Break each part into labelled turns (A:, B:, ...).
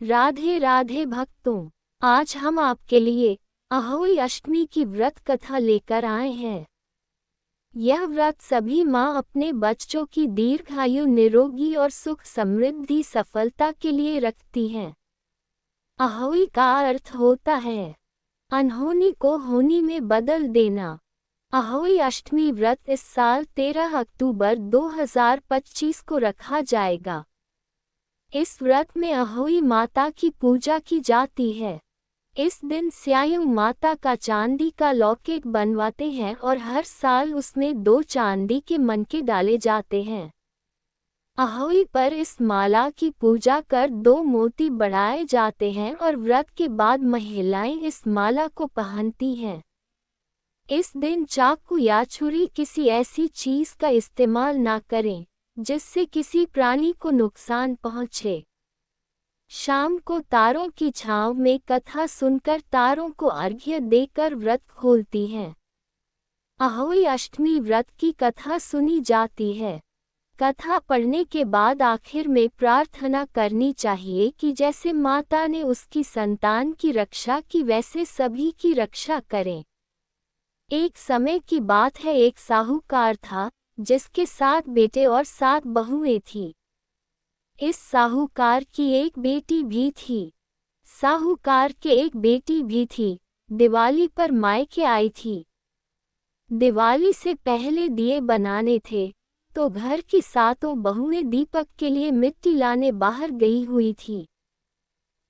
A: राधे राधे भक्तों, आज हम आपके लिए अहोई अष्टमी की व्रत कथा लेकर आए हैं। यह व्रत सभी माँ अपने बच्चों की दीर्घायु, निरोगी और सुख समृद्धि सफलता के लिए रखती हैं। अहोई का अर्थ होता है अनहोनी को होनी में बदल देना। अहोई अष्टमी व्रत इस साल 13 अक्टूबर 2025 को रखा जाएगा। इस व्रत में अहोई माता की पूजा की जाती है। इस दिन स्यायु माता का चांदी का लॉकेट बनवाते हैं और हर साल उसमें 2 चांदी के मनके डाले जाते हैं। अहोई पर इस माला की पूजा कर 2 मोती बढ़ाए जाते हैं और व्रत के बाद महिलाएं इस माला को पहनती हैं। इस दिन चाकू या छुरी किसी ऐसी चीज का इस्तेमाल ना करें जिससे किसी प्राणी को नुकसान पहुंचे। शाम को तारों की छांव में कथा सुनकर तारों को अर्घ्य देकर व्रत खोलती हैं। अहोई अष्टमी व्रत की कथा सुनी जाती है। कथा पढ़ने के बाद आखिर में प्रार्थना करनी चाहिए कि जैसे माता ने उसकी संतान की रक्षा की वैसे सभी की रक्षा करें। एक समय की बात है, एक साहूकार था जिसके 7 बेटे और 7 बहुएं थीं। इस साहूकार की एक बेटी भी थी। साहूकार के एक बेटी भी थी। दिवाली पर मायके आई थी। दिवाली से पहले दिए बनाने थे तो घर की 7 बहुएं दीपक के लिए मिट्टी लाने बाहर गई हुई थी।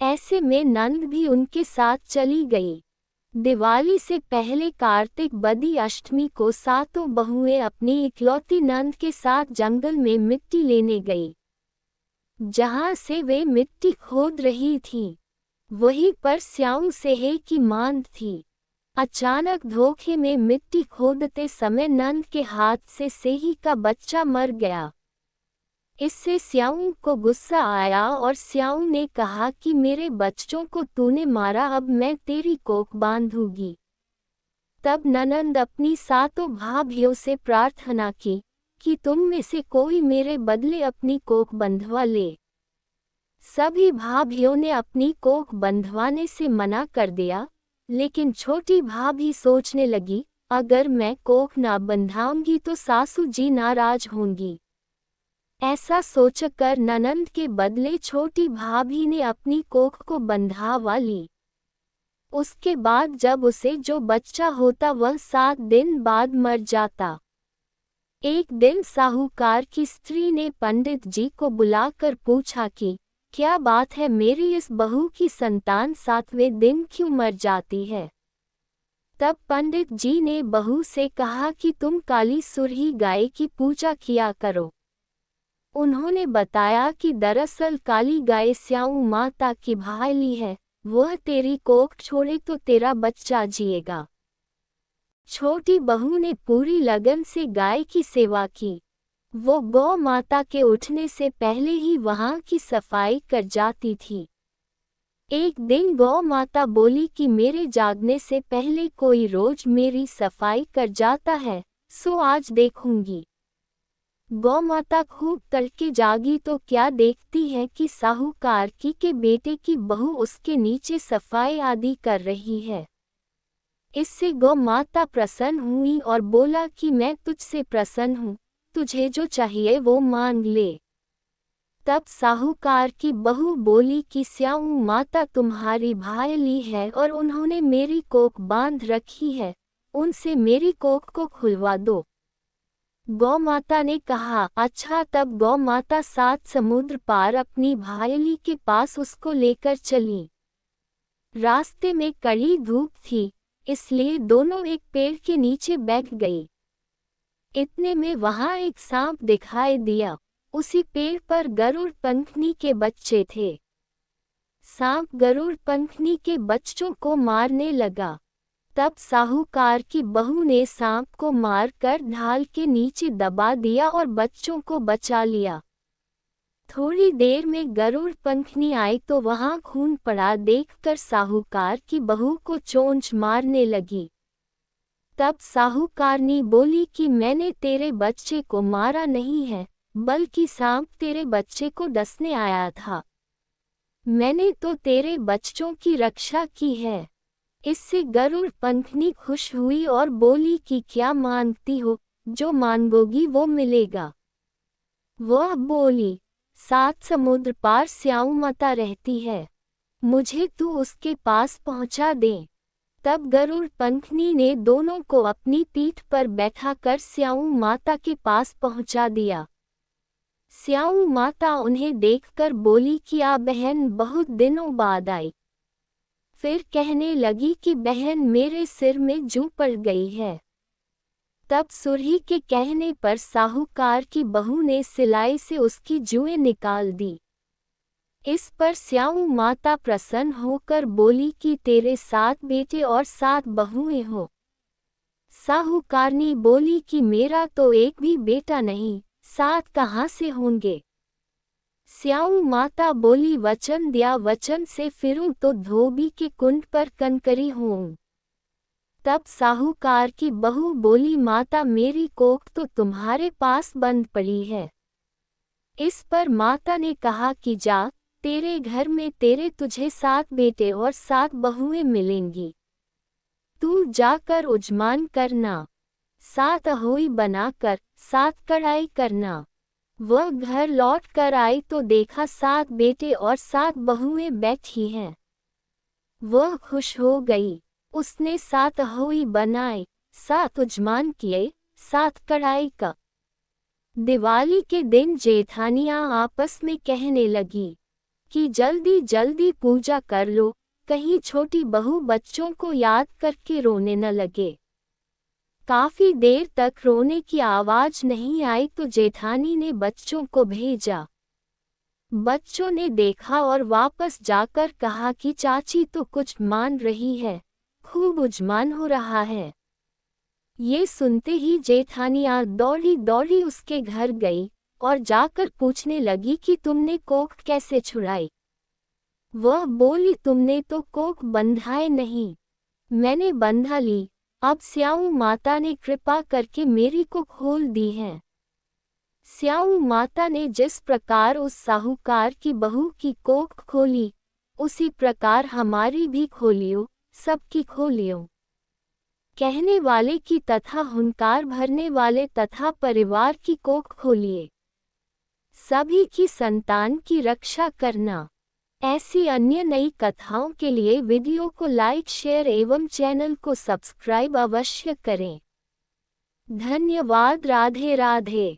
A: ऐसे में नंद भी उनके साथ चली गई। दिवाली से पहले कार्तिक बदी अष्टमी को 7 बहुएं अपनी इकलौती नंद के साथ जंगल में मिट्टी लेने गई। जहां से वे मिट्टी खोद रही थीं, वहीं पर स्याऊ सेहे की मांद थी। अचानक धोखे में मिट्टी खोदते समय नंद के हाथ से सेही का बच्चा मर गया। इससे स्याऊ को गुस्सा आया और स्याऊ ने कहा कि मेरे बच्चों को तूने मारा, अब मैं तेरी कोख बांधूंगी। तब ननंद अपनी 7 भाभियों से प्रार्थना की कि तुम में से कोई मेरे बदले अपनी कोख बंधवा ले। सभी भाभियों ने अपनी कोख बंधवाने से मना कर दिया, लेकिन छोटी भाभी सोचने लगी, अगर मैं कोख ना बंधाऊंगी तो सासू जी नाराज होंगी। ऐसा सोचकर ननंद के बदले छोटी भाभी ने अपनी कोख को बंधवा ली। उसके बाद जब उसे जो बच्चा होता वह 7 दिन बाद मर जाता। एक दिन साहूकार की स्त्री ने पंडित जी को बुलाकर पूछा कि क्या बात है, मेरी इस बहू की संतान 7वें दिन क्यों मर जाती है। तब पंडित जी ने बहू से कहा कि तुम काली सुरही गाय की पूजा किया करो। उन्होंने बताया कि दरअसल काली गाय स्याऊ माता की भाली है, वह तेरी कोख छोड़े तो तेरा बच्चा जिएगा। छोटी बहू ने पूरी लगन से गाय की सेवा की। वो गौ माता के उठने से पहले ही वहां की सफाई कर जाती थी। एक दिन गौ माता बोली कि मेरे जागने से पहले कोई रोज मेरी सफाई कर जाता है, सो आज देखूंगी। गौ माता खूब तड़के जागी तो क्या देखती है कि साहूकार के बेटे की बहू उसके नीचे सफाई आदि कर रही है। इससे गौ माता प्रसन्न हुई और बोला कि मैं तुझसे प्रसन्न हूँ, तुझे जो चाहिए वो मांग ले। तब साहूकार की बहू बोली कि स्याऊ माता तुम्हारी भायली है और उन्होंने मेरी कोख बांध रखी है, उनसे मेरी कोख को खुलवा दो। गौ माता ने कहा, अच्छा। तब गौ माता 7 समुद्र पार अपनी भायली के पास उसको लेकर चली। रास्ते में कड़ी धूप थी, इसलिए दोनों एक पेड़ के नीचे बैठ गई। इतने में वहां एक सांप दिखाई दिया। उसी पेड़ पर गरुड़ पंखनी के बच्चे थे। सांप गरुड़ पंखनी के बच्चों को मारने लगा। तब साहूकार की बहू ने सांप को मारकर ढाल के नीचे दबा दिया और बच्चों को बचा लिया। थोड़ी देर में गरुड़ पंखनी आई तो वहां खून पड़ा देखकर साहूकार की बहू को चोंच मारने लगी। तब साहूकारनी बोली कि मैंने तेरे बच्चे को मारा नहीं है, बल्कि सांप तेरे बच्चे को डसने आया था। मैंने तो तेरे बच्चों की रक्षा की है। इससे गरुड़ पंखनी खुश हुई और बोली कि क्या मांगती हो, जो मांगोगी वो मिलेगा। वह बोली, 7 समुद्र पार स्याऊ माता रहती है, मुझे तू उसके पास पहुंचा दे। तब गरुड़ पंखनी ने दोनों को अपनी पीठ पर बैठाकर स्याऊ माता के पास पहुंचा दिया। स्याऊ माता उन्हें देखकर बोली कि आ बहन बहुत दिनों बाद आई। फिर कहने लगी कि बहन मेरे सिर में जूं पड़ गई है। तब सुरही के कहने पर साहूकार की बहू ने सिलाई से उसकी जुएं निकाल दी। इस पर स्याऊ माता प्रसन्न होकर बोली कि तेरे 7 बेटे और 7 बहुएं हो। साहूकारनी बोली कि मेरा तो एक भी बेटा नहीं, 7 कहाँ से होंगे। स्याऊ माता बोली वचन दिया वचन से फिरूं तो धोबी के कुंड पर कनकरी होऊं। तब साहूकार की बहू बोली माता मेरी कोख तो तुम्हारे पास बंद पड़ी है। इस पर माता ने कहा कि जा, तेरे घर में तुझे 7 बेटे और 7 बहुएं मिलेंगी। तू जाकर उजमान करना, 7 अहोई बनाकर 7 कढ़ाई करना। वह घर लौट कर आई तो देखा 7 बेटे और 7 बहुएं बैठी हैं। वह खुश हो गई। उसने 7 अहोई बनाए, 7 उजमान किए, 7 कढ़ाई का। दिवाली के दिन जेठानियां आपस में कहने लगी कि जल्दी जल्दी पूजा कर लो, कहीं छोटी बहू बच्चों को याद करके रोने न लगे। काफी देर तक रोने की आवाज नहीं आई तो जेठानी ने बच्चों को भेजा। बच्चों ने देखा और वापस जाकर कहा कि चाची तो कुछ मान रही है, खूब उजमान हो रहा है। ये सुनते ही जेठानियां दौड़ी दौड़ी उसके घर गई और जाकर पूछने लगी कि तुमने कोख कैसे छुड़ाई। वह बोली तुमने तो कोख बंधाए नहीं, मैंने बंधा ली। अब स्याऊ माता ने कृपा करके मेरी को खोल दी है। स्याऊ माता ने जिस प्रकार उस साहूकार की बहू की कोख खोली, उसी प्रकार हमारी भी खोलियो, सबकी खोलियो। कहने वाले की तथा हुंकार भरने वाले तथा परिवार की कोख खोलिए। सभी की संतान की रक्षा करना। ऐसी अन्य नई कथाओं के लिए वीडियो को लाइक शेयर एवं चैनल को सब्सक्राइब अवश्य करें। धन्यवाद। राधे राधे।